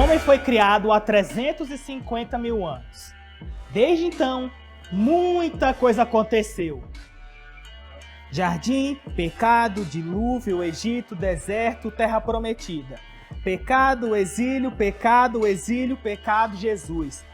homem foi criado há 350 mil anos. Desde então, muita coisa aconteceu. Jardim, pecado, dilúvio, Egito, deserto, terra prometida. Pecado, exílio, Jesus.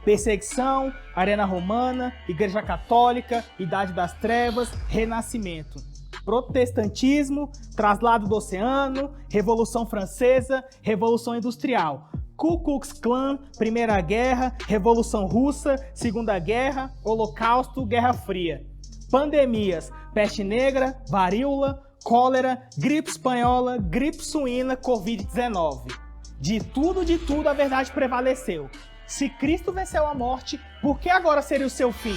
Perseguição, Arena Romana, Igreja Católica, Idade das Trevas, Renascimento. Protestantismo, traslado do oceano, Revolução Francesa, Revolução Industrial. Ku Klux Klan, Primeira Guerra, Revolução Russa, Segunda Guerra, Holocausto, Guerra Fria. Pandemias, peste negra, varíola, cólera, gripe espanhola, gripe suína, Covid-19. De tudo a verdade prevaleceu. Se Cristo venceu a morte, por que agora seria o seu fim?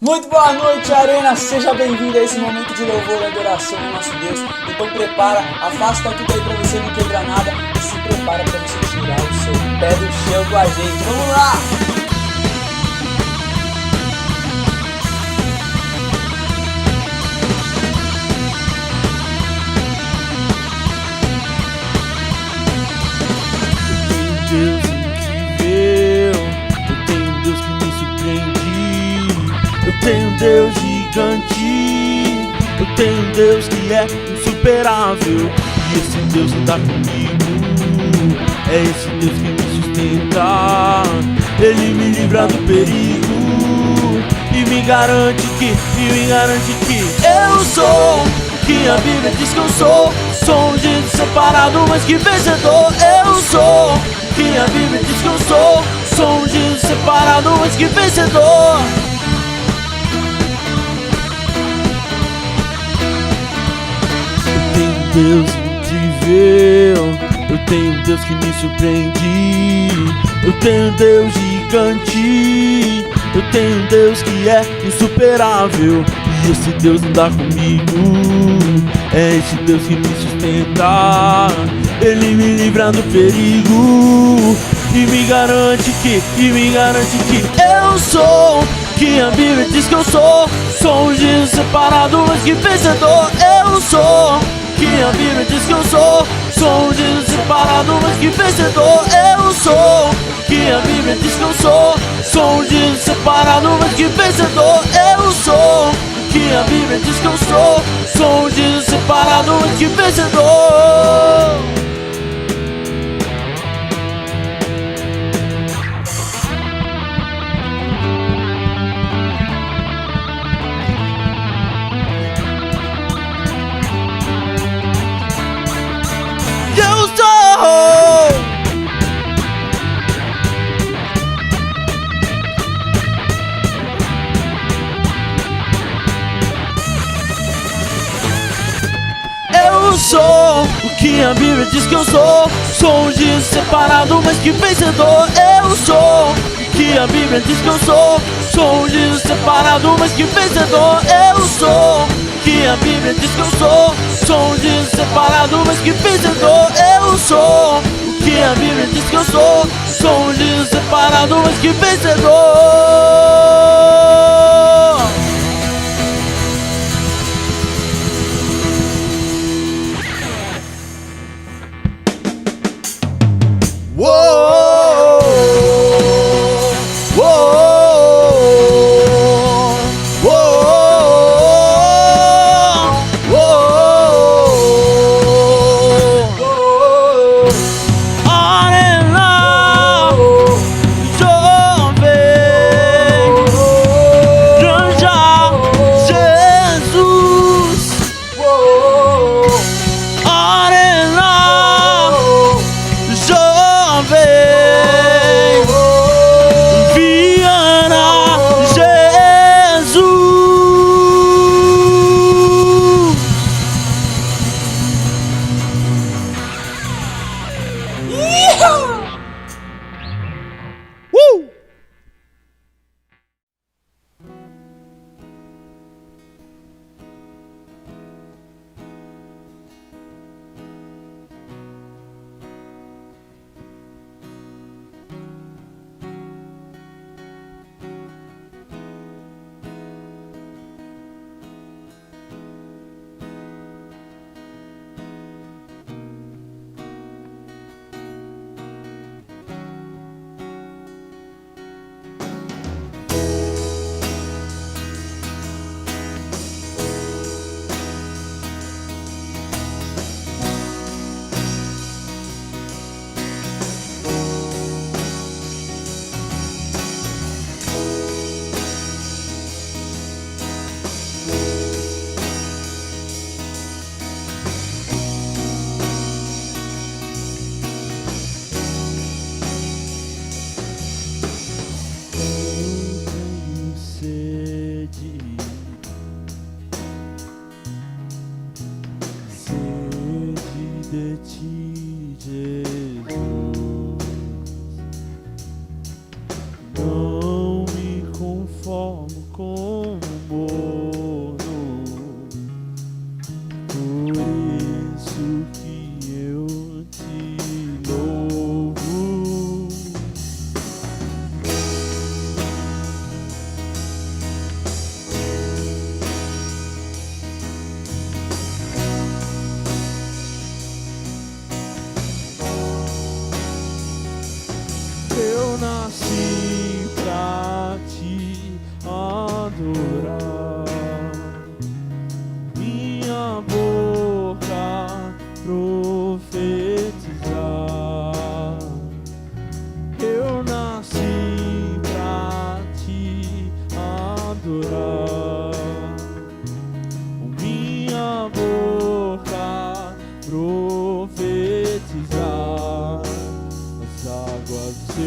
Muito boa noite, Arena! Seja bem-vindo a esse momento de louvor e adoração ao nosso Deus. Então prepara, afasta tudo aí pra você não quebrar nada e se prepara pra você tirar o seu pé do chão com a gente. Vamos lá! Eu tenho Deus incrível, eu tenho Deus que me surpreende. Eu tenho um Deus gigante, eu tenho um Deus que é insuperável. E esse Deus anda comigo, é esse Deus que me sustenta. Ele me livra do perigo e me garante que eu sou que a Bíblia diz que eu sou. Sou um Jesus separado, mas que vencedor. Eu sou que a Bíblia diz que eu sou. Sou um Jesus separado, mas que vencedor. Deus incrível, eu tenho um Deus que me surpreende. Eu tenho um Deus gigante, eu tenho um Deus que é insuperável. E esse Deus anda comigo, é esse Deus que me sustenta. Ele me livra do perigo e me garante que eu sou que a Bíblia diz que eu sou. Sou um Jesus separado, mas que vencedor. Eu sou que a Bíblia diz que eu sou. Sou um Jesus separado, mas que vencedor. Eu sou que a Bíblia diz que eu sou. Sou um Jesus separado, mas que vencedor. Eu sou que a Bíblia diz que eu sou. Sou um Jesus separado, mas que vencedor. Eu sou o que a Bíblia diz que eu sou. Sou um Jesus separado, mas que vencedor. Eu sou o que a Bíblia diz que eu sou. Sou um Jesus separado, mas que vencedor. Eu sou o que a Bíblia diz que eu sou. Sou um Jesus separado, mas que vencedor. Eu sou o que a Bíblia diz que eu sou. Sou um Jesus separado, mas que vencedor.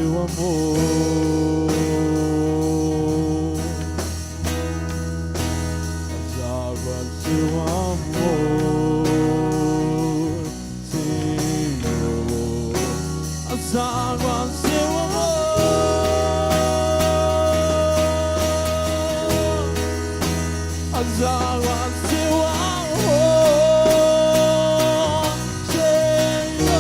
seu amor. As águas do seu amor, Senhor. As águas do seu amor, as águas do seu amor, Senhor.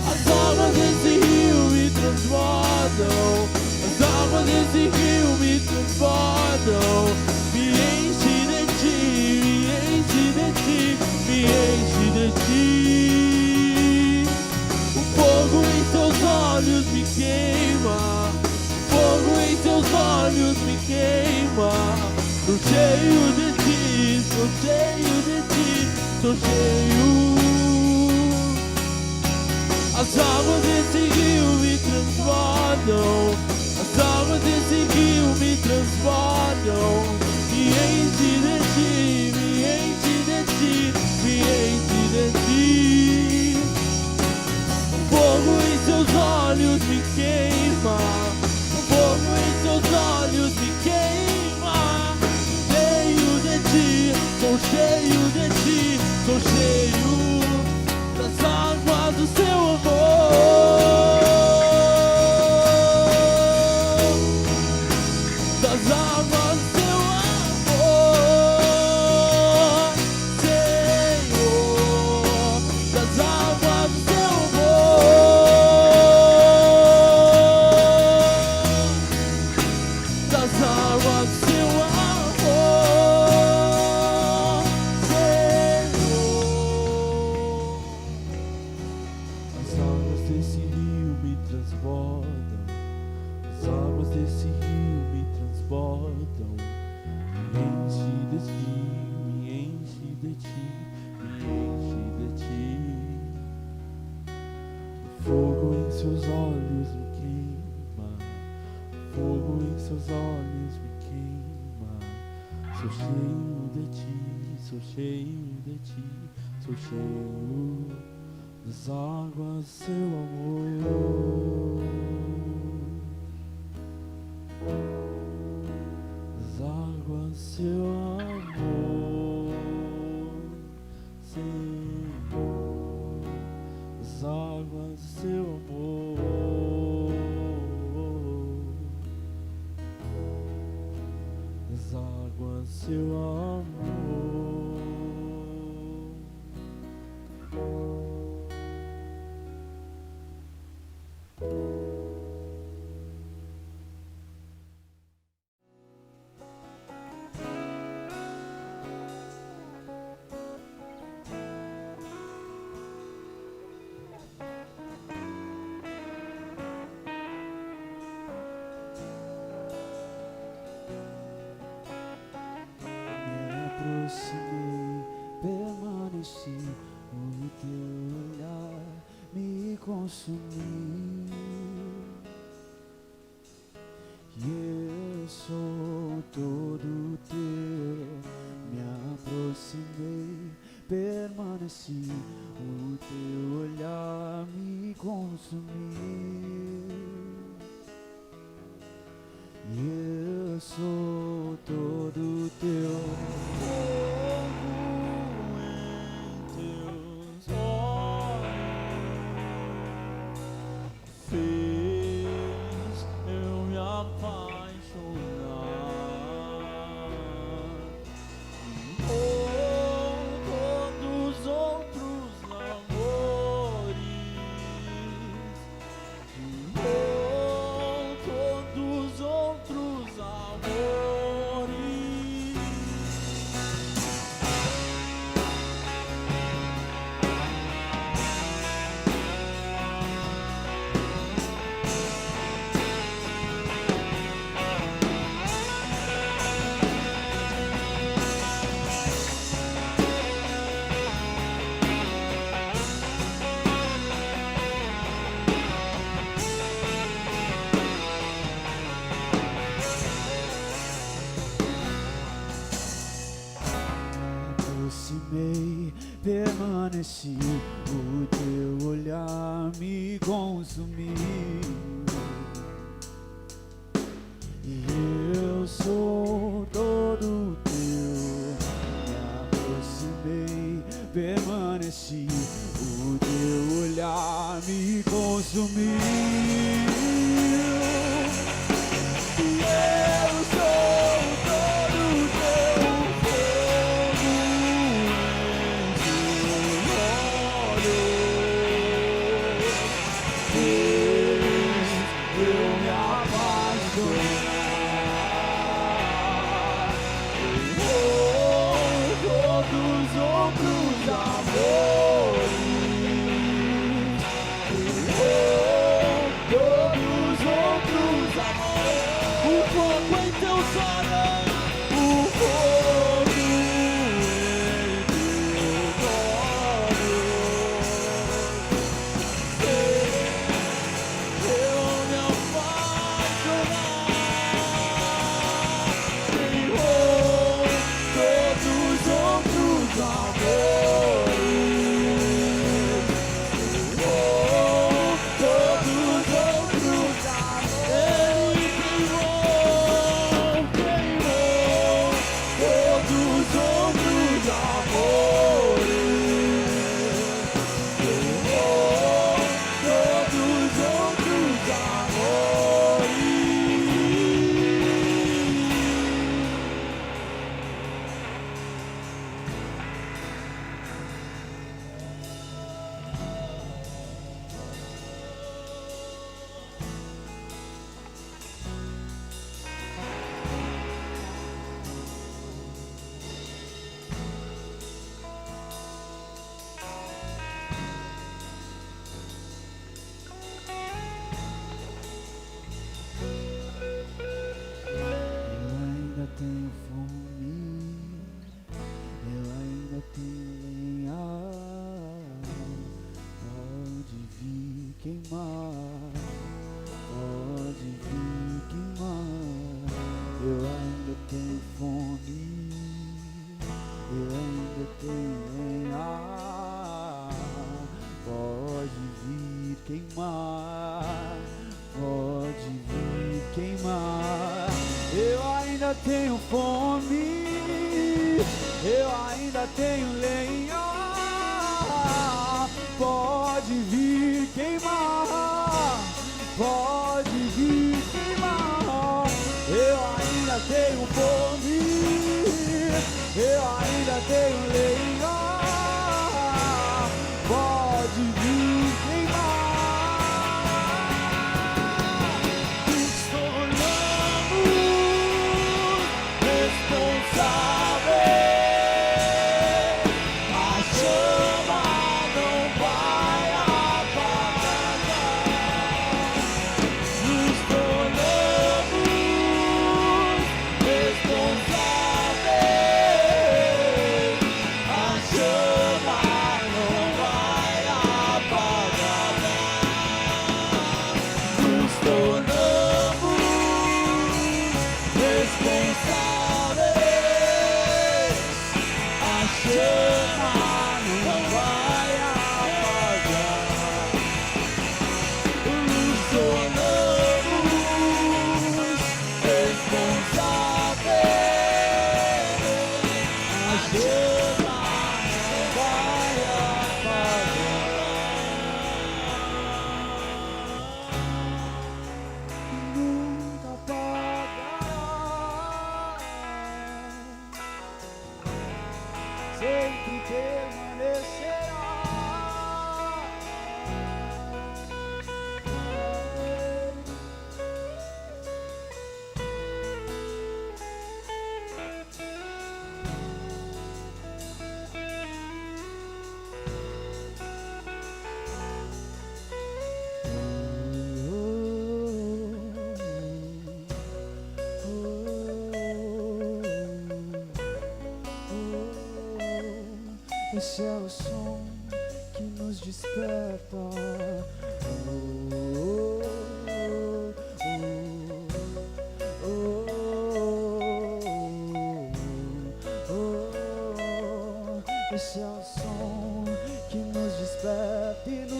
As águas desse rio me transbordam, as águas desse rio me transbordam. Me enche de ti, me enche de ti, me enche de ti. O fogo em seus olhos me queima, o fogo em seus olhos me queima. Sou cheio de ti, sou cheio de ti, sou cheio. As águas desse rio me transbordam, as águas desse rio me transbordam. Me enche de ti, me enche de ti, me enche de ti. O fogo em seus olhos me queima, o fogo em seus olhos me queima. Cheio de ti, sou cheio de ti, sou cheio das águas do seu amor, das águas do seu amor, Senhor, das águas do seu amor, das águas do seu amor, Senhor. As águas desse rio me transbordam, as águas desse rio me transbordam. Me enche de ti, me enche de ti, me enche de ti. O fogo em seus olhos me queima, o fogo em seus olhos me queima. Sou cheio de ti, sou cheio de ti, sou cheio das águas do seu amor, das águas do seu amor, Senhor, das águas do seu amor, das águas do seu amor. Aproximei, permaneci, o teu olhar me consumiu. E eu sou todo teu. Me aproximei, permaneci, o teu olhar me consumiu. E eu sou todo teu. Todos outros amores permaneci, o teu olhar me consumiu. E eu sou todo teu, me aproximei, permaneci, o teu olhar me consumiu. E eu sou todo teu, fogo em teu olhos. Deus, eu me apaixonei. Todos outros amores, todos outros amores, o fogo em teu sonho, o fogo em teu olho. Eu me apaixonar. Todos outros amores, todos outros amores, Ele queimou, todos outros amores, todos outros amores. Eu ainda tenho fome, eu ainda tenho lenha, pode vir queimar, pode vir queimar. Eu ainda tenho fome, eu ainda tenho lenha, pode vir queimar, pode vir queimar. Eu ainda tenho fome, eu ainda tenho lenha, pode vir queimar, pode vir queimar. Eu ainda tenho fome, eu ainda tenho lenha, pode vir queimar. Sempre permanecerá. Esse é o som que nos desperta. Esse é o som que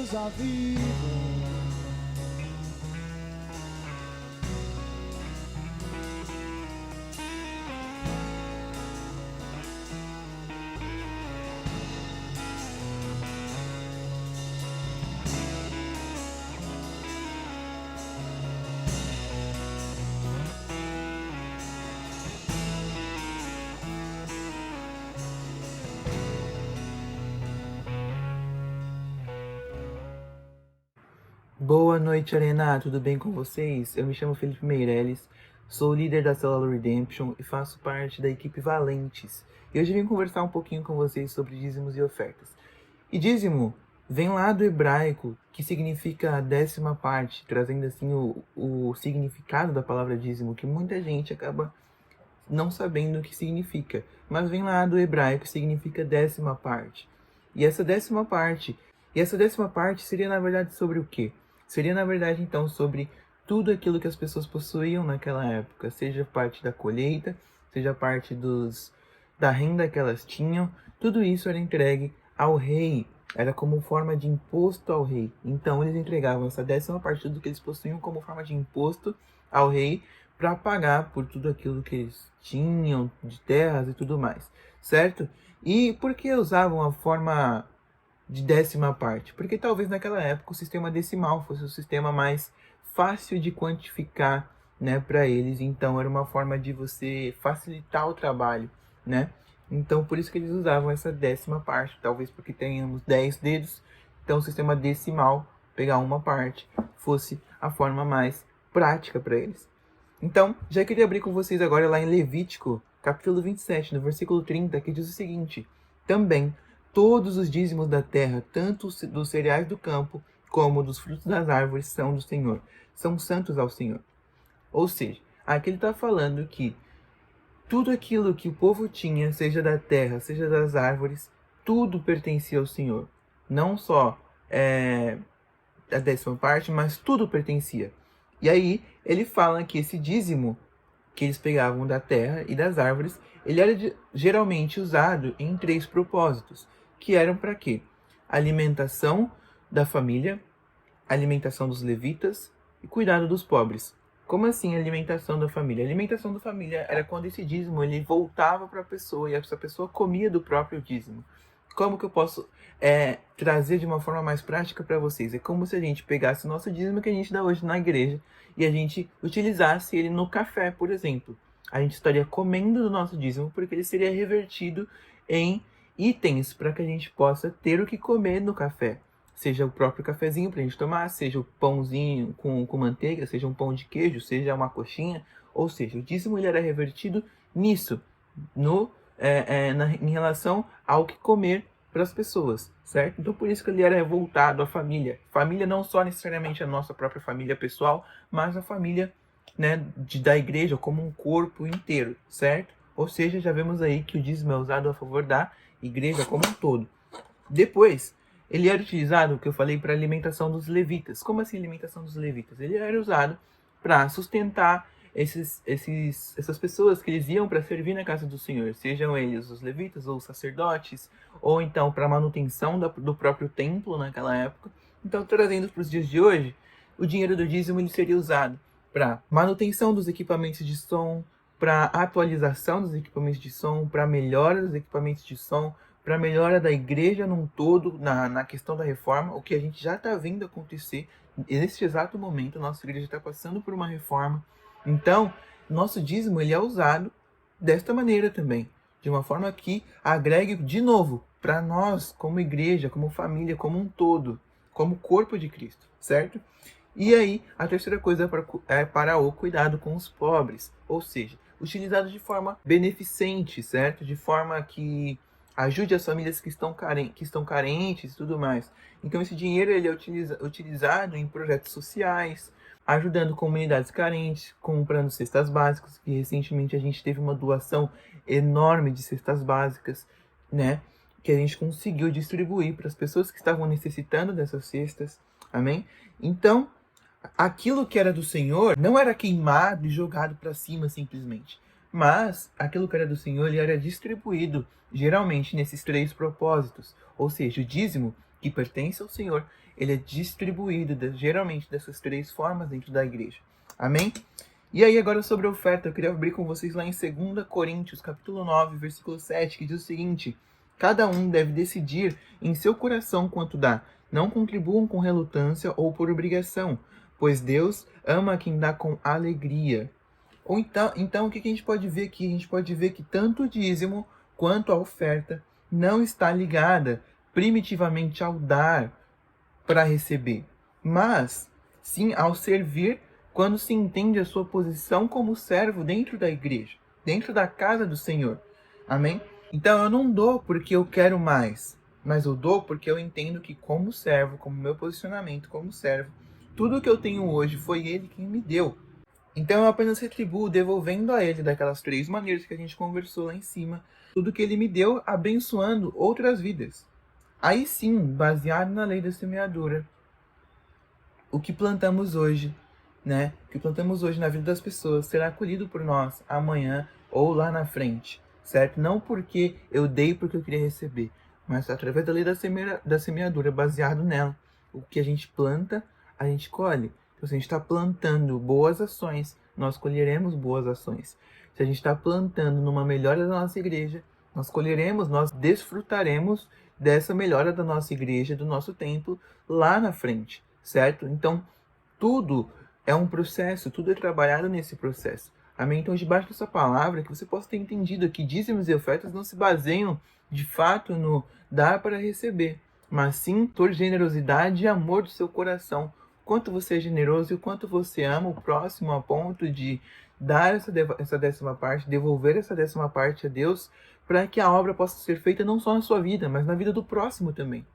nos aviva. Boa noite, Arena, tudo bem com vocês? Eu me chamo Felipe Meirelles, sou líder da Célula Redemption e faço parte da equipe Valentes. E hoje vim conversar um pouquinho com vocês sobre dízimos e ofertas. E dízimo vem lá do hebraico, que significa a 10ª parte, trazendo assim o significado da palavra dízimo, que muita gente acaba não sabendo o que significa. Mas vem lá do hebraico, que significa 10ª parte. E essa 10ª parte seria na verdade sobre o quê? Seria, na verdade, então, sobre tudo aquilo que as pessoas possuíam naquela época, seja parte da colheita, seja parte da renda que elas tinham, tudo isso era entregue ao rei, era como forma de imposto ao rei. Então, eles entregavam essa 10ª parte de tudo que eles possuíam como forma de imposto ao rei para pagar por tudo aquilo que eles tinham, de terras e tudo mais, certo? E por que usavam a forma de 10ª parte? Porque talvez naquela época o sistema decimal fosse o sistema mais fácil de quantificar, né, para eles. Então era uma forma de você facilitar o trabalho, né? Então por isso que eles usavam essa 10ª parte, talvez porque tenhamos 10 dedos, então o sistema decimal, pegar uma parte, fosse a forma mais prática para eles. Então, já queria abrir com vocês agora lá em Levítico, capítulo 27, no versículo 30, que diz o seguinte: também todos os dízimos da terra, tanto dos cereais do campo, como dos frutos das árvores, são do Senhor. São santos ao Senhor. Ou seja, aqui ele está falando que tudo aquilo que o povo tinha, seja da terra, seja das árvores, tudo pertencia ao Senhor. Não só a 10ª parte, mas tudo pertencia. E aí ele fala que esse dízimo que eles pegavam da terra e das árvores, ele era geralmente usado em 3 propósitos, que eram para quê? Alimentação da família, alimentação dos levitas e cuidado dos pobres. Como assim alimentação da família? A alimentação da família era quando esse dízimo ele voltava para a pessoa e essa pessoa comia do próprio dízimo. Como que eu posso trazer de uma forma mais prática para vocês? É como se a gente pegasse o nosso dízimo que a gente dá hoje na igreja e a gente utilizasse ele no café, por exemplo. A gente estaria comendo do nosso dízimo porque ele seria revertido em itens para que a gente possa ter o que comer no café. Seja o próprio cafezinho para a gente tomar, seja o pãozinho com manteiga, seja um pão de queijo, seja uma coxinha. Ou seja, o dízimo ele era revertido nisso, em relação ao que comer para as pessoas, certo? Então por isso que ele era voltado à família. Família não só necessariamente a nossa própria família pessoal, mas a família, né, da igreja como um corpo inteiro, certo? Ou seja, já vemos aí que o dízimo é usado a favor da igreja como um todo. Depois, ele era utilizado, o que eu falei, para a alimentação dos levitas. Como assim alimentação dos levitas? Ele era usado para sustentar essas pessoas que eles iam para servir na casa do Senhor, sejam eles os levitas ou os sacerdotes, ou então para a manutenção do próprio templo naquela época. Então, trazendo para os dias de hoje, o dinheiro do dízimo ele seria usado para manutenção dos equipamentos de som, para atualização dos equipamentos de som, para melhora dos equipamentos de som, para melhora da igreja num todo, na questão da reforma, o que a gente já está vendo acontecer. Nesse exato momento, a nossa igreja está passando por uma reforma. Então, nosso dízimo ele é usado desta maneira também, de uma forma que agregue de novo para nós, como igreja, como família, como um todo, como corpo de Cristo, certo? E aí, a terceira coisa é para o cuidado com os pobres, ou seja, utilizado de forma beneficente, certo? De forma que ajude as famílias que estão carentes e tudo mais. Então esse dinheiro ele é utilizado em projetos sociais, ajudando comunidades carentes, comprando cestas básicas, que recentemente a gente teve uma doação enorme de cestas básicas, né? Que a gente conseguiu distribuir para as pessoas que estavam necessitando dessas cestas, amém? Então, aquilo que era do Senhor não era queimado e jogado para cima simplesmente, mas aquilo que era do Senhor ele era distribuído geralmente nesses 3 propósitos, ou seja, o dízimo que pertence ao Senhor, ele é distribuído geralmente dessas 3 formas dentro da igreja. Amém? E aí agora sobre a oferta, eu queria abrir com vocês lá em 2 Coríntios, capítulo 9, versículo 7, que diz o seguinte: cada um deve decidir em seu coração quanto dá. Não contribuam com relutância ou por obrigação, pois Deus ama quem dá com alegria. Ou então o que a gente pode ver aqui? A gente pode ver que tanto o dízimo quanto a oferta não está ligada primitivamente ao dar para receber, mas sim ao servir, quando se entende a sua posição como servo dentro da igreja, dentro da casa do Senhor. Amém? Então eu não dou porque eu quero mais, mas eu dou porque eu entendo que como servo, como meu posicionamento como servo, tudo que eu tenho hoje foi Ele quem me deu. Então eu apenas retribuo devolvendo a Ele daquelas 3 maneiras que a gente conversou lá em cima, tudo que Ele me deu, abençoando outras vidas. Aí sim, baseado na lei da semeadura, o que plantamos hoje, né? O que plantamos hoje na vida das pessoas será colhido por nós amanhã ou lá na frente, certo? Não porque eu dei porque eu queria receber, mas através da lei da semeadura, baseado nela. O que a gente planta, a gente colhe. Então, se a gente está plantando boas ações, nós colheremos boas ações. Se a gente está plantando numa melhora da nossa igreja, nós colheremos, nós desfrutaremos dessa melhora da nossa igreja, do nosso templo lá na frente, certo? Então, tudo é um processo, tudo é trabalhado nesse processo. Amém? Então, debaixo dessa palavra, que você possa ter entendido que dízimos e ofertas não se baseiam, de fato, no dar para receber, mas sim por generosidade e amor do seu coração. Quanto você é generoso e o quanto você ama o próximo a ponto de dar essa 10ª parte, devolver essa 10ª parte a Deus, para que a obra possa ser feita não só na sua vida, mas na vida do próximo também.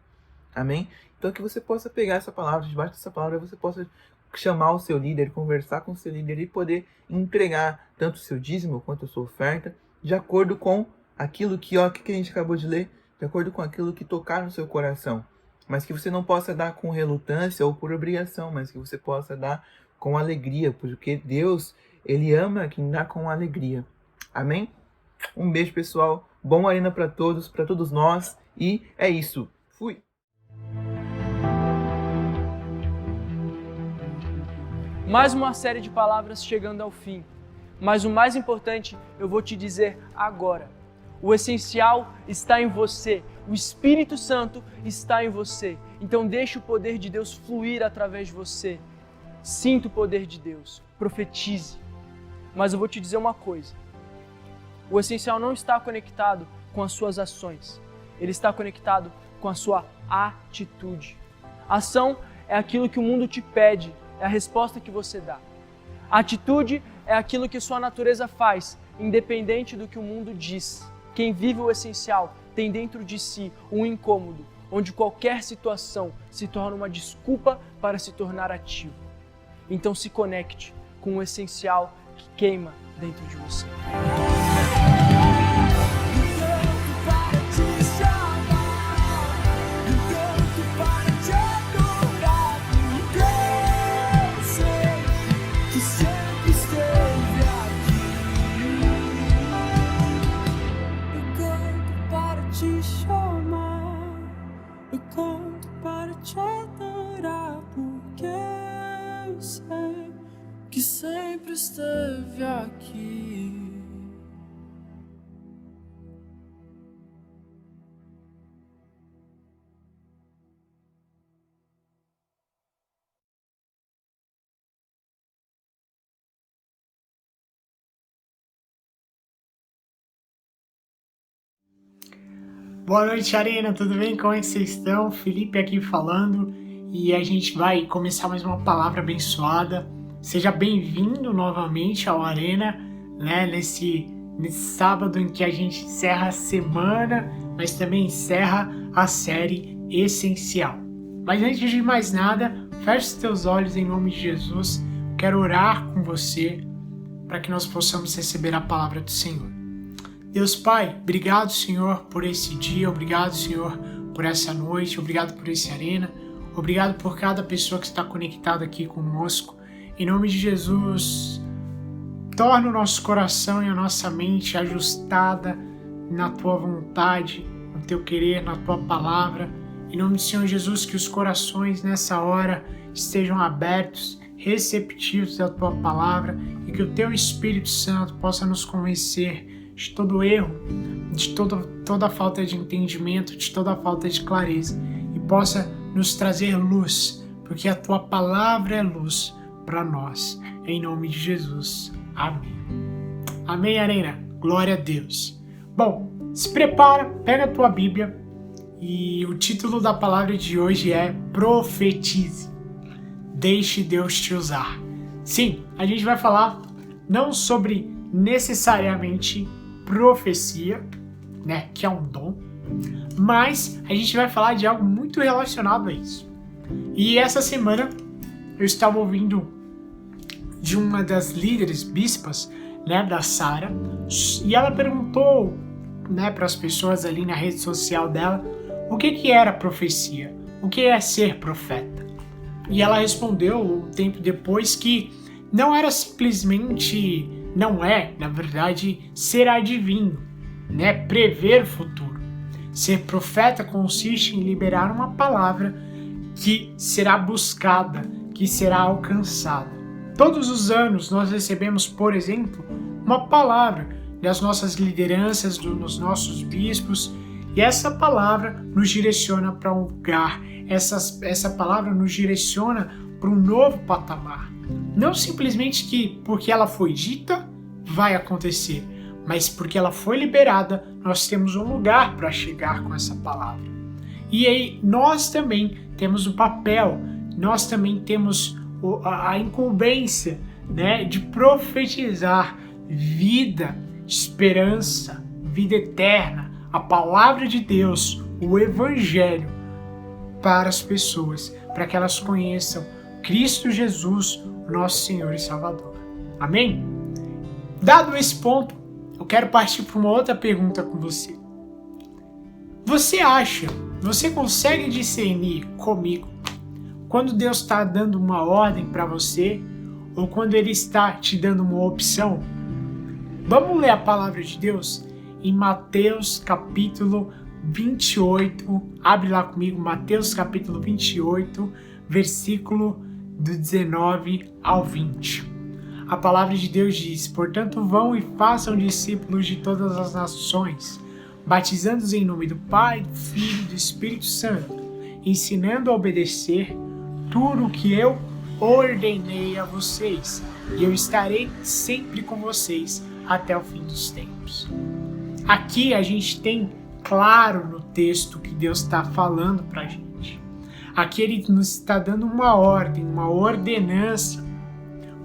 Amém? Então que você possa pegar essa palavra, debaixo dessa palavra você possa chamar o seu líder, conversar com o seu líder e poder entregar tanto o seu dízimo quanto a sua oferta, de acordo com aquilo que a gente acabou de ler, de acordo com aquilo que tocar no seu coração. Mas que você não possa dar com relutância ou por obrigação, mas que você possa dar com alegria, porque Deus, Ele ama quem dá com alegria. Amém? Um beijo, pessoal. Bom Arena para todos nós. E é isso. Fui! Mais uma série de palavras chegando ao fim. Mas o mais importante eu vou te dizer agora. O essencial está em você. O Espírito Santo está em você. Então deixe o poder de Deus fluir através de você. Sinta o poder de Deus. Profetize. Mas eu vou te dizer uma coisa. O essencial não está conectado com as suas ações. Ele está conectado com a sua atitude. A ação é aquilo que o mundo te pede. É a resposta que você dá. A atitude é aquilo que sua natureza faz, independente do que o mundo diz. Quem vive o essencial tem dentro de si um incômodo, onde qualquer situação se torna uma desculpa para se tornar ativo. Então se conecte com o essencial que queima dentro de você. Sempre esteve aqui. Boa noite, Arena, tudo bem? Como é que vocês estão? Felipe aqui falando e a gente vai começar mais uma palavra abençoada. Seja bem-vindo novamente ao Arena, né? Nesse sábado em que a gente encerra a semana, mas também encerra a série Essencial. Mas antes de mais nada, feche os teus olhos em nome de Jesus. Quero orar com você para que nós possamos receber a palavra do Senhor. Deus Pai, obrigado, Senhor, por esse dia, obrigado, Senhor, por essa noite, obrigado por esse Arena, obrigado por cada pessoa que está conectada aqui conosco. Em nome de Jesus, torna o nosso coração e a nossa mente ajustada na Tua vontade, no Teu querer, na Tua palavra. Em nome do Senhor Jesus, que os corações nessa hora estejam abertos, receptivos da Tua palavra e que o Teu Espírito Santo possa nos convencer de todo erro, de toda falta de entendimento, de toda falta de clareza e possa nos trazer luz, porque a Tua palavra é luz para nós. Em nome de Jesus. Amém. Amém, Arena. Glória a Deus. Bom, se prepara, pega a tua Bíblia e o título da palavra de hoje é Profetize. Deixe Deus te usar. Sim, a gente vai falar não sobre necessariamente profecia, né, que é um dom, mas a gente vai falar de algo muito relacionado a isso. E essa semana eu estava ouvindo de uma das líderes bispas, né, da Sara, e ela perguntou, né, para as pessoas ali na rede social dela o que era profecia, o que é ser profeta. E ela respondeu um tempo depois que não era simplesmente, não é, na verdade, ser adivinho, né, prever o futuro. Ser profeta consiste em liberar uma palavra que será buscada, que será alcançada. Todos os anos nós recebemos, por exemplo, uma palavra das nossas lideranças, dos nossos bispos, e essa palavra nos direciona para um lugar, essa palavra nos direciona para um novo patamar. Não simplesmente que porque ela foi dita, vai acontecer, mas porque ela foi liberada, nós temos um lugar para chegar com essa palavra. E aí nós também temos o papel, nós também temos a incumbência, né, de profetizar vida, esperança, vida eterna, a palavra de Deus, o Evangelho para as pessoas, para que elas conheçam Cristo Jesus, nosso Senhor e Salvador. Amém? Dado esse ponto, eu quero partir para uma outra pergunta com você. Você consegue discernir comigo quando Deus está dando uma ordem para você ou quando Ele está te dando uma opção? Vamos ler a palavra de Deus em Mateus capítulo 28. Abre lá comigo, Mateus capítulo 28, versículo do 19 ao 20. A palavra de Deus diz: portanto, vão e façam discípulos de todas as nações, batizando-os em nome do Pai, do Filho e do Espírito Santo, ensinando a obedecer tudo o que eu ordenei a vocês, e eu estarei sempre com vocês até o fim dos tempos. Aqui a gente tem claro no texto que Deus está falando para a gente. Aqui Ele nos está dando uma ordem, uma ordenança.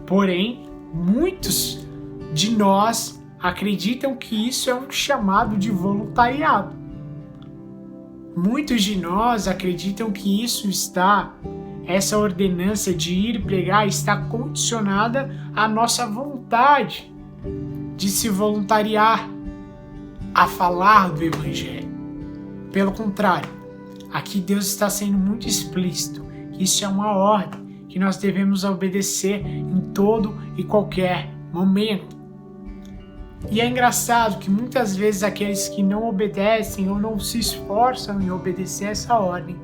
Porém, muitos de nós acreditam que isso é um chamado de voluntariado. Muitos de nós acreditam que essa ordenança de ir pregar está condicionada à nossa vontade de se voluntariar a falar do Evangelho. Pelo contrário, aqui Deus está sendo muito explícito que isso é uma ordem que nós devemos obedecer em todo e qualquer momento. E é engraçado que muitas vezes aqueles que não obedecem ou não se esforçam em obedecer essa ordem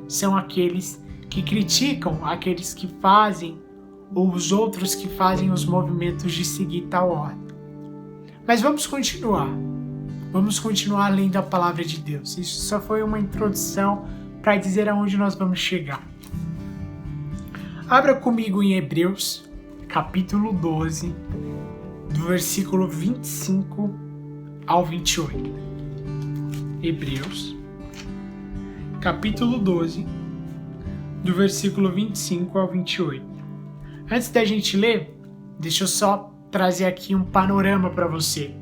são aqueles que criticam aqueles que fazem ou os outros que fazem os movimentos de seguir tal ordem. Mas vamos continuar lendo a palavra de Deus. Isso só foi uma introdução para dizer aonde nós vamos chegar. Abra comigo em Hebreus, capítulo 12, do versículo 25 ao 28. Hebreus, capítulo 12, do versículo 25 ao 28. Antes da gente ler, deixa eu só trazer aqui um panorama para você.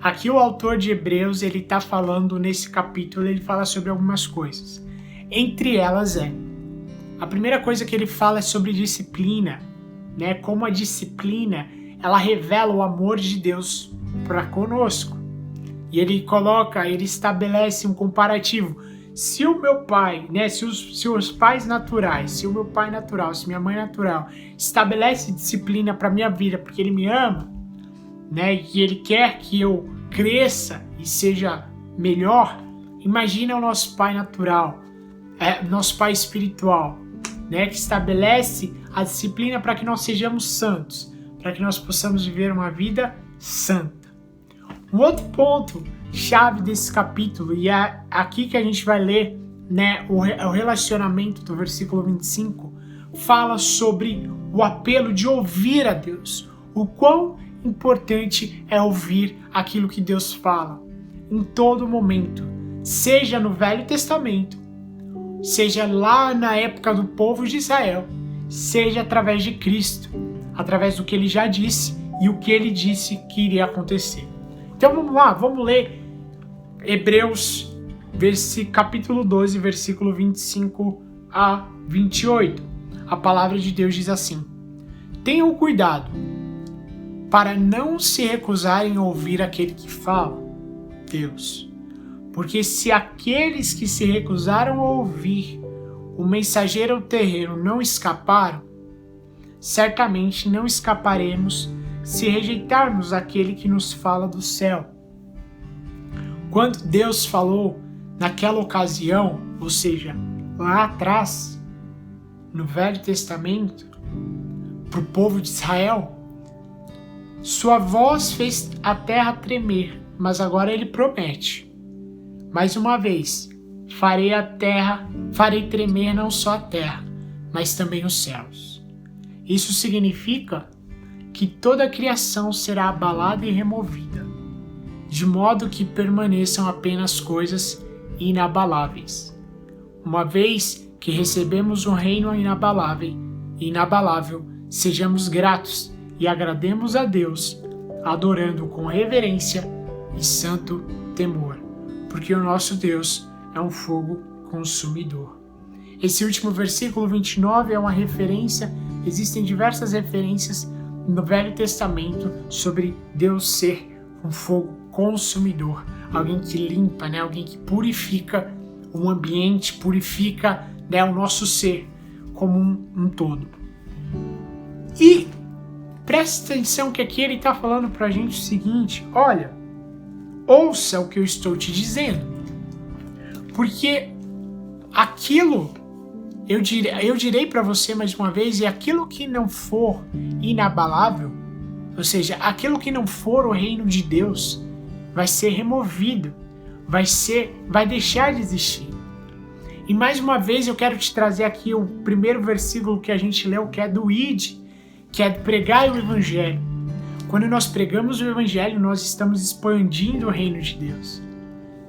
Aqui o autor de Hebreus, ele está falando nesse capítulo, ele fala sobre algumas coisas. Entre elas a primeira coisa que ele fala é sobre disciplina, né? Como a disciplina, ela revela o amor de Deus para conosco. E ele estabelece um comparativo. Se o meu pai, né, se os pais naturais, se o meu pai natural, se minha mãe natural estabelece disciplina para minha vida porque ele me ama, né, e ele quer que eu cresça e seja melhor, imagina o nosso pai natural, nosso Pai espiritual, né, que estabelece a disciplina para que nós sejamos santos, para que nós possamos viver uma vida santa. Um outro ponto chave desse capítulo, e é aqui que a gente vai ler, né, o relacionamento do versículo 25, fala sobre o apelo de ouvir a Deus, o quão importante é ouvir aquilo que Deus fala em todo momento, seja no Velho Testamento, seja lá na época do povo de Israel, seja através de Cristo, através do que ele já disse e o que ele disse que iria acontecer. Então vamos lá, vamos ler Hebreus capítulo 12, versículo 25 a 28. A palavra de Deus diz assim: tenham cuidado para não se recusarem a ouvir aquele que fala, Deus. Porque se aqueles que se recusaram a ouvir o mensageiro terreno não escaparam, certamente não escaparemos se rejeitarmos aquele que nos fala do céu. Quando Deus falou naquela ocasião, ou seja, lá atrás, no Velho Testamento, para o povo de Israel, sua voz fez a terra tremer, mas agora ele promete: mais uma vez, farei tremer não só a terra, mas também os céus. Isso significa que toda a criação será abalada e removida, de modo que permaneçam apenas coisas inabaláveis. Uma vez que recebemos um reino inabalável, sejamos gratos e agrademos a Deus, adorando com reverência e santo temor, porque o nosso Deus é um fogo consumidor. Esse último versículo 29 é uma referência, existem diversas referências no Velho Testamento sobre Deus ser um fogo consumidor, alguém que limpa, né? Alguém que purifica o ambiente, purifica, né, o nosso ser como um todo. E presta atenção que aqui ele está falando para a gente o seguinte: olha, ouça o que eu estou te dizendo, porque aquilo, eu direi para você mais uma vez, e aquilo que não for inabalável, ou seja, aquilo que não for o reino de Deus, vai ser removido, vai deixar de existir. E mais uma vez eu quero te trazer aqui o primeiro versículo que a gente leu, que é do ID, que é pregar o Evangelho. Quando nós pregamos o Evangelho, nós estamos expandindo o reino de Deus.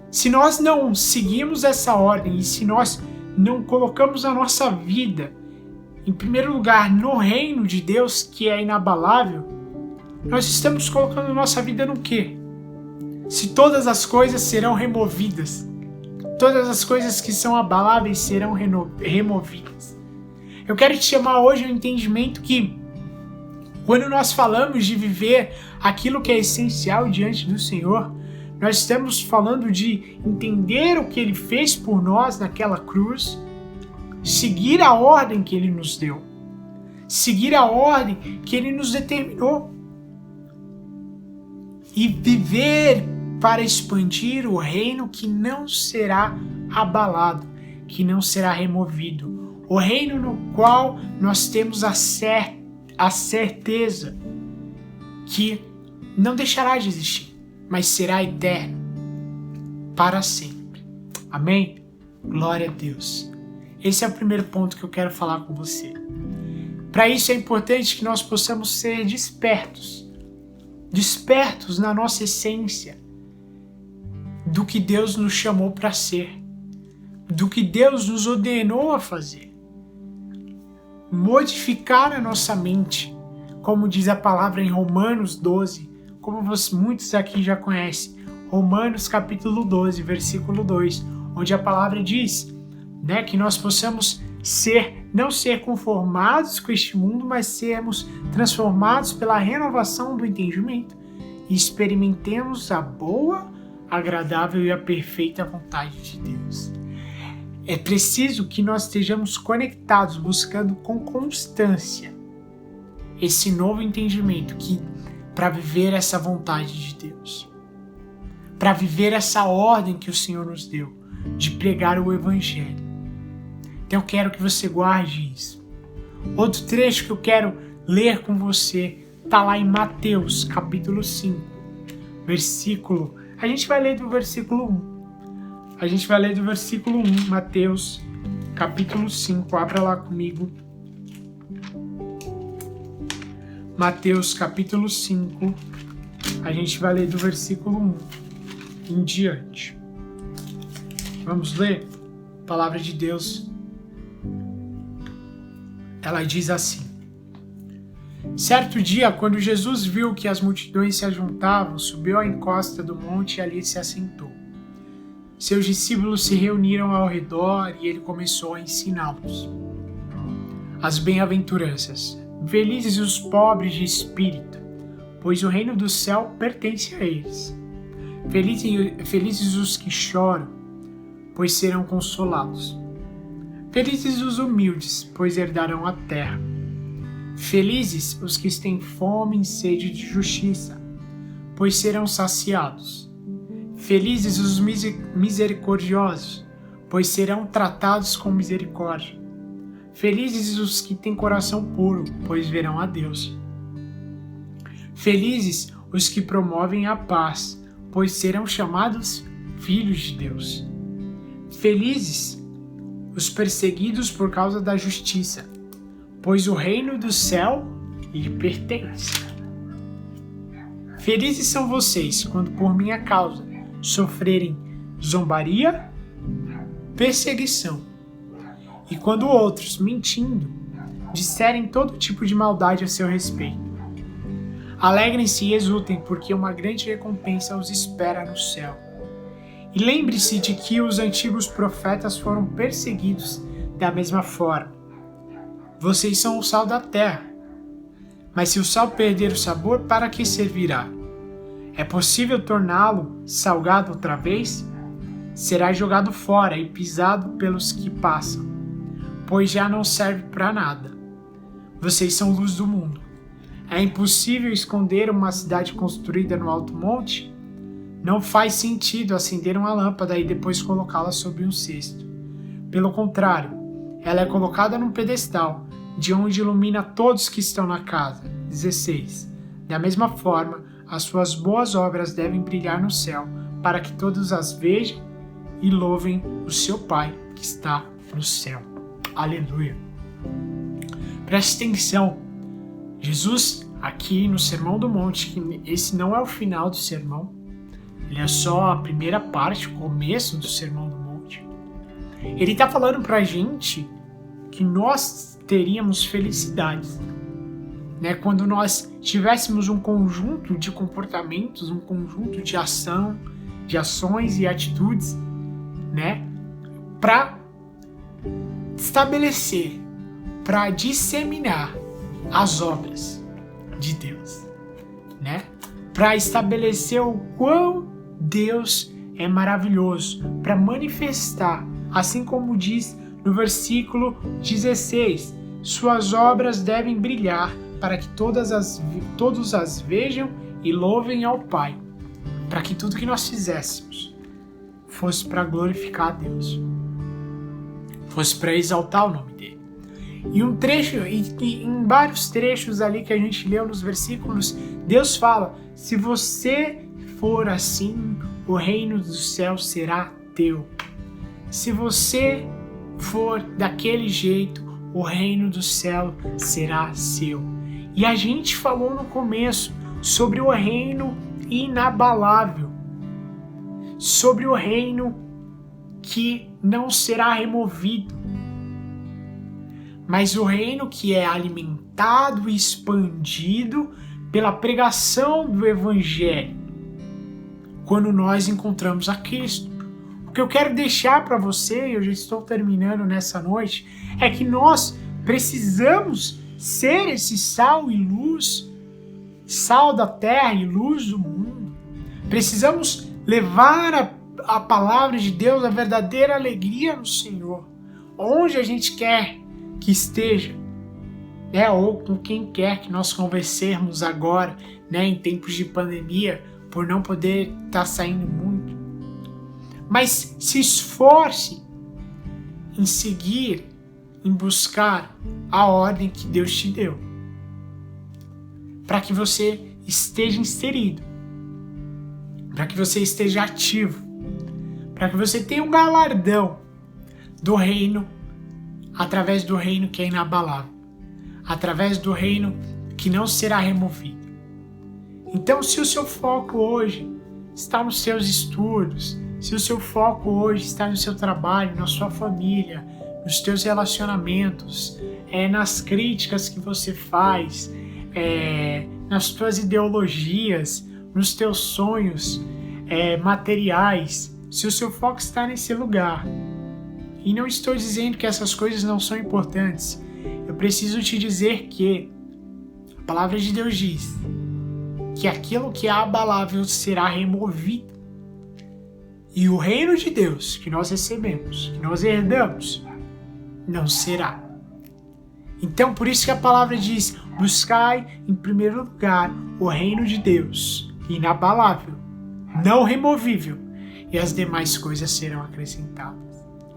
Se nós não seguimos essa ordem e se nós não colocamos a nossa vida, em primeiro lugar, no reino de Deus, que é inabalável, nós estamos colocando a nossa vida no quê? Se todas as coisas serão removidas, todas as coisas que são abaláveis serão removidas. Eu quero te chamar hoje ao entendimento que, quando nós falamos de viver aquilo que é essencial diante do Senhor, nós estamos falando de entender o que Ele fez por nós naquela cruz, seguir a ordem que Ele nos deu, seguir a ordem que Ele nos determinou e viver para expandir o reino que não será abalado, que não será removido, o reino no qual nós temos a certeza que não deixará de existir, mas será eterno para sempre. Amém? Glória a Deus. Esse é o primeiro ponto que eu quero falar com você. Para isso é importante que nós possamos ser despertos na nossa essência, do que Deus nos chamou para ser, do que Deus nos ordenou a fazer. Modificar a nossa mente, como diz a palavra em Romanos 12, como muitos aqui já conhecem, Romanos capítulo 12, versículo 2, onde a palavra diz, né, que nós possamos não ser conformados com este mundo, mas sermos transformados pela renovação do entendimento e experimentemos a boa, agradável e a perfeita vontade de Deus. É preciso que nós estejamos conectados, buscando com constância esse novo entendimento para viver essa vontade de Deus, para viver essa ordem que o Senhor nos deu de pregar o Evangelho. Então eu quero que você guarde isso. Outro trecho que eu quero ler com você está lá em Mateus, capítulo 5, versículo... A gente vai ler do versículo 1. Mateus, capítulo 5. Abra lá comigo. Mateus, capítulo 5. A gente vai ler do versículo 1 em diante. Vamos ler? A palavra de Deus. Ela diz assim: certo dia, quando Jesus viu que as multidões se ajuntavam, subiu à encosta do monte e ali se assentou. Seus discípulos se reuniram ao redor e ele começou a ensiná-los as bem-aventuranças. Felizes os pobres de espírito, pois o reino do céu pertence a eles. Felizes os que choram, pois serão consolados. Felizes os humildes, pois herdarão a terra. Felizes os que têm fome e sede de justiça, pois serão saciados. Felizes os misericordiosos, pois serão tratados com misericórdia. Felizes os que têm coração puro, pois verão a Deus. Felizes os que promovem a paz, pois serão chamados filhos de Deus. Felizes os perseguidos por causa da justiça, pois o reino do céu lhe pertence. Felizes são vocês quando por minha causa sofrerem zombaria, perseguição, e quando outros, mentindo, disserem todo tipo de maldade a seu respeito. Alegrem-se e exultem, porque uma grande recompensa os espera no céu. E lembre-se de que os antigos profetas foram perseguidos da mesma forma. Vocês são o sal da terra. Mas se o sal perder o sabor, para que servirá? É possível torná-lo salgado outra vez? Será jogado fora e pisado pelos que passam, pois já não serve para nada. Vocês são luz do mundo. É impossível esconder uma cidade construída no alto monte? Não faz sentido acender uma lâmpada e depois colocá-la sobre um cesto. Pelo contrário, ela é colocada num pedestal, de onde ilumina todos que estão na casa. 16. Da mesma forma, as suas boas obras devem brilhar no céu, para que todos as vejam e louvem o seu Pai que está no céu. Aleluia. Preste atenção. Jesus, aqui no Sermão do Monte, que esse não é o final do sermão, ele é só a primeira parte, o começo do Sermão do Monte. Ele está falando pra gente que nós teríamos felicidades, né? Quando nós tivéssemos um conjunto de comportamentos, um conjunto de ações e atitudes, né? Para estabelecer, para disseminar as obras de Deus, né? Para estabelecer o quão Deus é maravilhoso, para manifestar, assim como diz no versículo 16, suas obras devem brilhar para que todos as vejam e louvem ao Pai, para que tudo que nós fizéssemos fosse para glorificar a Deus, fosse para exaltar o nome dele. E um trecho, e em vários trechos ali que a gente leu nos versículos, Deus fala: se você for assim, o reino do céu será teu. Se você for daquele jeito, o reino do céu será seu. E a gente falou no começo sobre o reino inabalável, sobre o reino que não será removido, mas o reino que é alimentado e expandido pela pregação do Evangelho, quando nós encontramos a Cristo. O que eu quero deixar para você, e eu já estou terminando nessa noite, é que nós precisamos ser esse sal e luz, sal da terra e luz do mundo. Precisamos levar a palavra de Deus, a verdadeira alegria no Senhor, onde a gente quer que esteja, né, ou com quem quer que nós conversemos agora, né, em tempos de pandemia, por não poder estar saindo muito. Mas se esforce em seguir em buscar a ordem que Deus te deu, para que você esteja inserido, para que você esteja ativo, para que você tenha um galardão do reino, através do reino que é inabalável, através do reino que não será removido. Então, se o seu foco hoje está nos seus estudos, se o seu foco hoje está no seu trabalho, na sua família, nos teus relacionamentos, nas críticas que você faz, nas tuas ideologias, nos teus sonhos materiais, se o seu foco está nesse lugar, e não estou dizendo que essas coisas não são importantes, eu preciso te dizer que a palavra de Deus diz que aquilo que é abalável será removido, e o reino de Deus que nós recebemos, que nós herdamos, não será. Então, por isso que a palavra diz: buscai em primeiro lugar o reino de Deus, inabalável, não removível, e as demais coisas serão acrescentadas.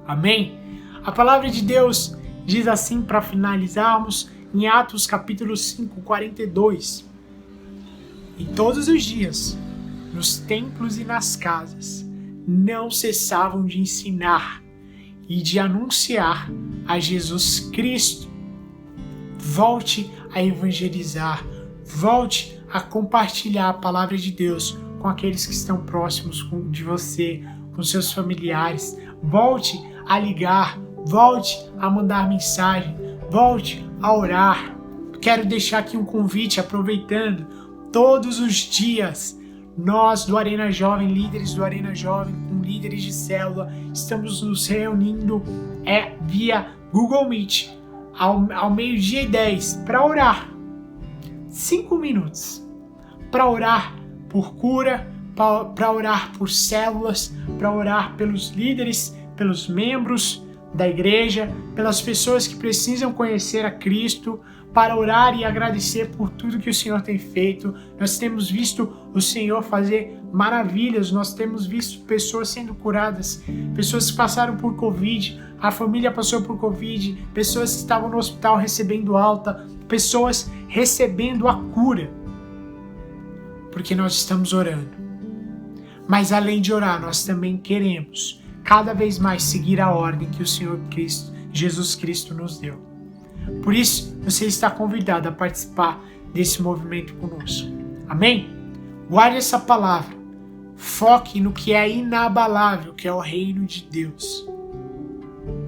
Amém? A palavra de Deus diz assim, para finalizarmos, em Atos capítulo 5, 42. E todos os dias, nos templos e nas casas, não cessavam de ensinar e de anunciar a Jesus Cristo. Volte a evangelizar, volte a compartilhar a palavra de Deus com aqueles que estão próximos de você, com seus familiares. Volte a ligar, volte a mandar mensagem, volte a orar. Quero deixar aqui um convite, aproveitando, todos os dias, nós do Arena Jovem, líderes do Arena Jovem, com líderes de célula, estamos nos reunindo via Google Meet, ao 12:10, para orar. 5 minutos, para orar por cura, para orar por células, para orar pelos líderes, pelos membros da igreja, pelas pessoas que precisam conhecer a Cristo, para orar e agradecer por tudo que o Senhor tem feito. Nós temos visto o Senhor fazer maravilhas, nós temos visto pessoas sendo curadas, pessoas que passaram por Covid, a família passou por Covid, pessoas que estavam no hospital recebendo alta, pessoas recebendo a cura, porque nós estamos orando. Mas além de orar, nós também queremos cada vez mais seguir a ordem que o Senhor Jesus Cristo nos deu. Por isso, você está convidado a participar desse movimento conosco. Amém? Guarde essa palavra. Foque no que é inabalável, que é o reino de Deus.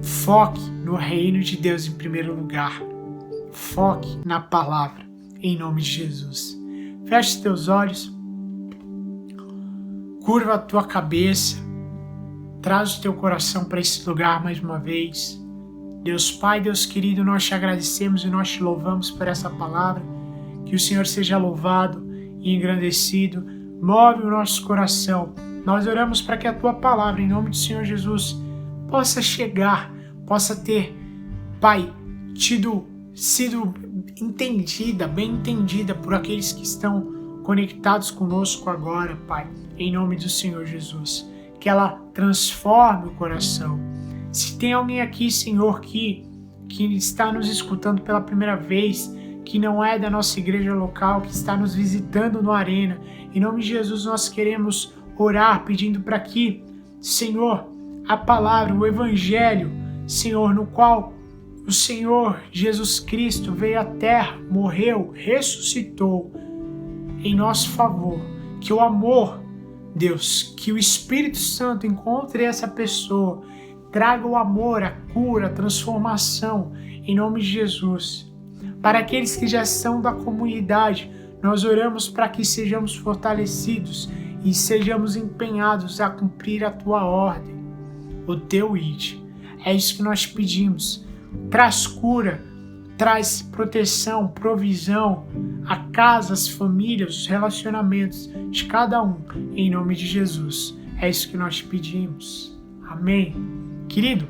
Foque no reino de Deus em primeiro lugar. Foque na palavra, em nome de Jesus. Feche teus olhos. Curva a tua cabeça. Traz o teu coração para esse lugar mais uma vez. Deus Pai, Deus querido, nós te agradecemos e nós te louvamos por essa palavra. Que o Senhor seja louvado e engrandecido. Move o nosso coração. Nós oramos para que a tua palavra, em nome do Senhor Jesus, possa chegar, possa ter, Pai, sido entendida, bem entendida por aqueles que estão conectados conosco agora, Pai, em nome do Senhor Jesus. Que ela transforme o coração. Se tem alguém aqui, Senhor, que está nos escutando pela primeira vez, que não é da nossa igreja local, que está nos visitando no Arena, em nome de Jesus nós queremos orar pedindo para que, Senhor, a palavra, o Evangelho, Senhor, no qual o Senhor Jesus Cristo veio à terra, morreu, ressuscitou em nosso favor, que o amor, Deus, que o Espírito Santo encontre essa pessoa, traga o amor, a cura, a transformação, em nome de Jesus. Para aqueles que já são da comunidade, nós oramos para que sejamos fortalecidos e sejamos empenhados a cumprir a tua ordem, o teu id. É isso que nós pedimos. Traz cura, traz proteção, provisão a casa, as famílias, os relacionamentos de cada um, em nome de Jesus. É isso que nós pedimos. Amém. Querido,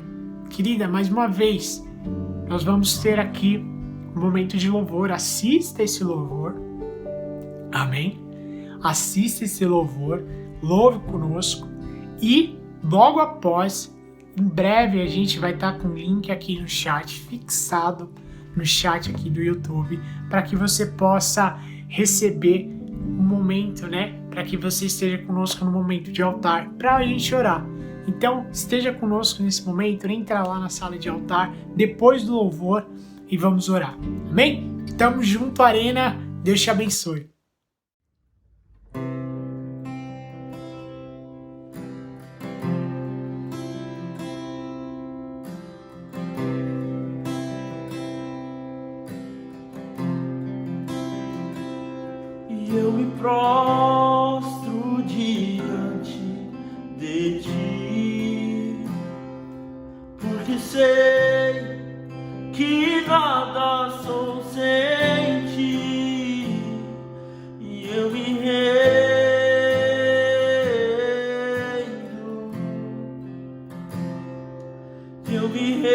querida, mais uma vez, nós vamos ter aqui um momento de louvor. Assista esse louvor. Amém? Assista esse louvor, louve conosco e logo após Em breve a gente vai estar com o link aqui no chat, fixado no chat aqui do YouTube, para que você possa receber um momento, né? Para que você esteja conosco no momento de altar, para a gente orar. Então, esteja conosco nesse momento, entra lá na sala de altar, depois do louvor, e vamos orar. Amém? Tamo junto, Arena. Deus te abençoe. E eu me prostro diante de ti, porque sei que nada sou sem ti, e eu me rendo, eu me rendo.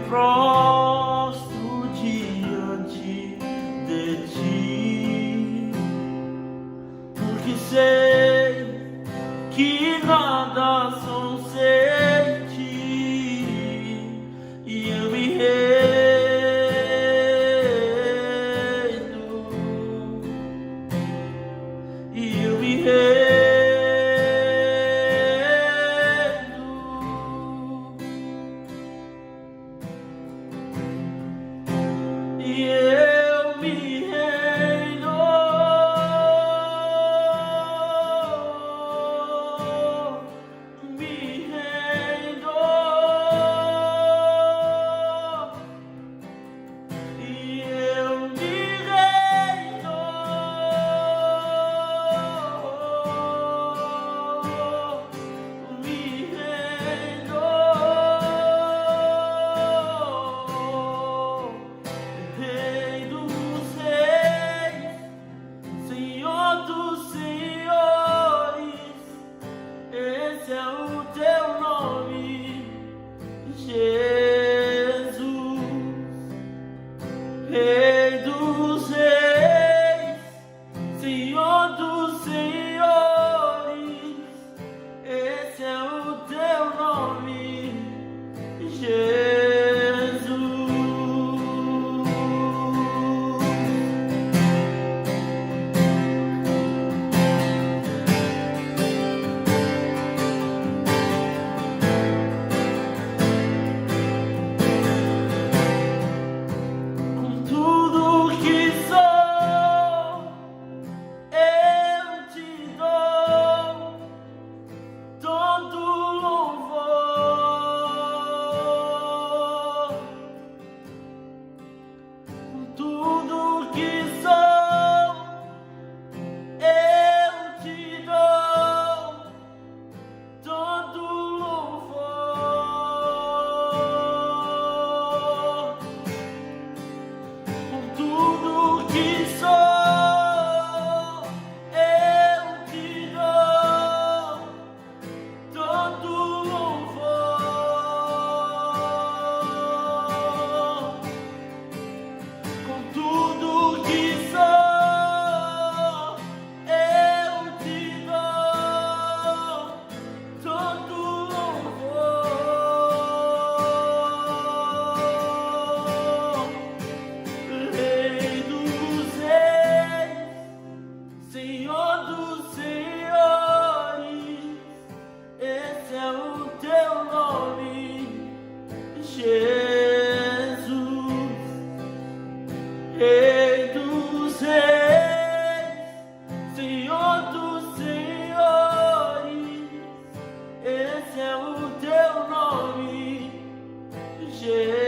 Prostro diante de ti, porque sei que nada sou sem ti, e eu me rendo, e eu me rendo. E eu me rendo, me rendo, e eu me rendo, me rendo. Rei dos reis, Senhor dos senhores, esse é o teu nome, Jesus. Rei dos reis, Senhor dos senhores, esse é o teu nome, Jesus. Com tudo que sou, eu te dou todo louvor. Com tudo que sou, eu te dou todo louvor. Com tudo que sou, eu te dou todo louvor. Com tudo que sou, eu te dou todo louvor. Rei dos reis, Senhor dos senhores, esse é o teu nome, Jesus. Rei dos reis, Senhor dos senhores, esse é o teu nome, Jesus.